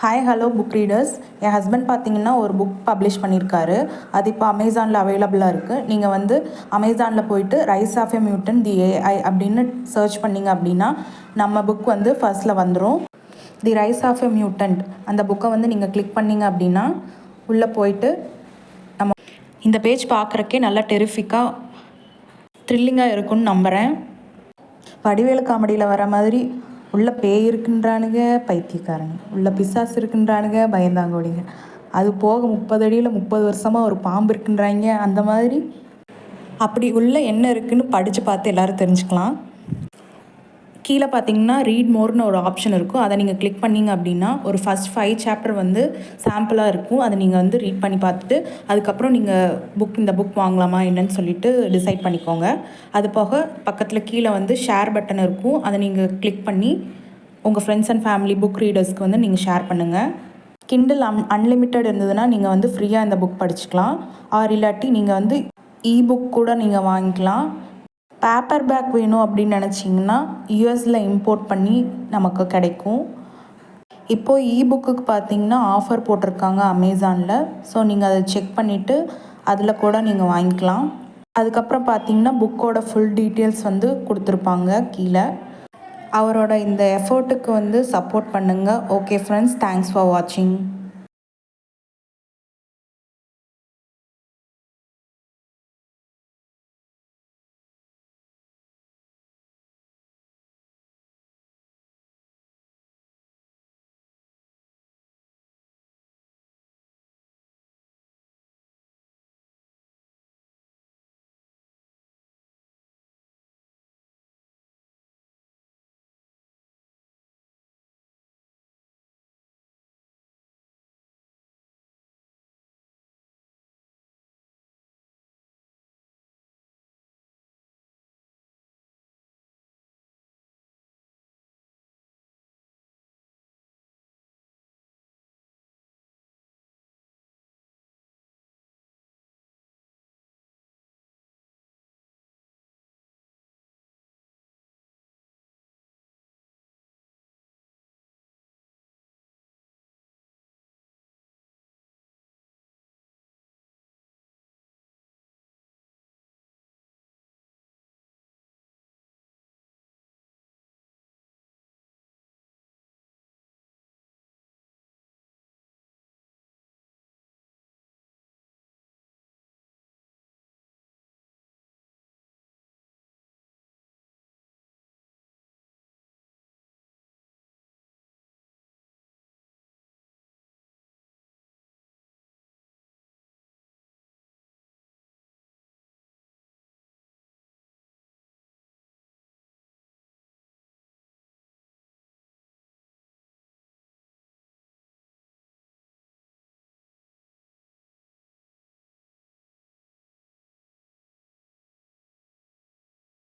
Hi hello book readers. என் husband பார்த்தீங்கன்னா ஒரு புக் பப்ளிஷ் பண்ணியிருக்காரு. அது இப்போ அமேசானில் அவைலபிளாக இருக்குது. நீங்கள் வந்து அமேசானில் போயிட்டு rise of a mutant the AI அப்படின்னு சர்ச் பண்ணிங்க அப்படின்னா நம்ம புக் வந்து ஃபர்ஸ்ட்டில் வந்துடும். The rise of a mutant அந்த புக்கை வந்து நீங்கள் கிளிக் பண்ணிங்க அப்படின்னா உள்ளே போயிட்டு நம்ம இந்த பேஜ் பார்க்குறக்கே நல்லா டெரிஃபிக்காக த்ரில்லிங்காக இருக்குன்னு நம்புகிறேன். வடிவேலு காமெடியில் வர மாதிரி உள்ள பேய் இருக்குன்றானுங்க பைத்தியக்காரங்க, உள்ள பிசாசு இருக்குன்றானுங்க பயந்தாங்கோடிங்க, அது போக 30 அடியில் 30 வருஷமாக ஒரு பாம்பு இருக்குன்றாங்க. அந்த மாதிரி அப்படி உள்ள என்ன இருக்குன்னு படித்து பார்த்து எல்லோரும் தெரிஞ்சுக்கலாம். கீழே பார்த்தீங்கன்னா ரீட் மோர்னு ஒரு ஆப்ஷன் இருக்கும். அதை நீங்கள் கிளிக் பண்ணிங்க அப்படின்னா ஒரு ஃபஸ்ட் 5 சாப்டர் வந்து சாம்பிளாக இருக்கும். அதை நீங்கள் வந்து ரீட் பண்ணி பார்த்துட்டு அதுக்கப்புறம் நீங்கள் இந்த புக் வாங்கலாமா என்னன்னு சொல்லிட்டு டிசைட் பண்ணிக்கோங்க. அது போக பக்கத்தில் கீழே வந்து ஷேர் பட்டன் இருக்கும். அதை நீங்கள் கிளிக் பண்ணி உங்கள் ஃப்ரெண்ட்ஸ் அண்ட் ஃபேமிலி புக் ரீடர்ஸ்க்கு வந்து நீங்கள் ஷேர் பண்ணுங்கள். கிண்டில் அன்லிமிட்டட் இருந்ததுன்னா நீங்கள் வந்து ஃப்ரீயாக இந்த புக் படிச்சுக்கலாம். ஆர் இல்லாட்டி நீங்கள் வந்து இபுக் கூட நீங்கள் வாங்கிக்கலாம். பேப்பர் பேக் வேணும் அப்படின்னு நினச்சிங்கன்னா யூஎஸில் இம்போர்ட் பண்ணி நமக்கு கிடைக்கும். இப்போது இபுக்குக்கு பார்த்தீங்கன்னா ஆஃபர் போட்டிருக்காங்க அமேசானில். ஸோ நீங்கள் அதை செக் பண்ணிவிட்டு அதில் கூட நீங்கள் வாங்கிக்கலாம். அதுக்கப்புறம் பார்த்தீங்கன்னா புக்கோட ஃபுல் டீட்டெயில்ஸ் வந்து கொடுத்துருப்பாங்க கீழே. அவரோட இந்த எஃபர்ட்டுக்கு வந்து சப்போர்ட் பண்ணுங்கள். ஓகே ஃப்ரெண்ட்ஸ், தேங்க்ஸ் ஃபார் வாட்சிங்.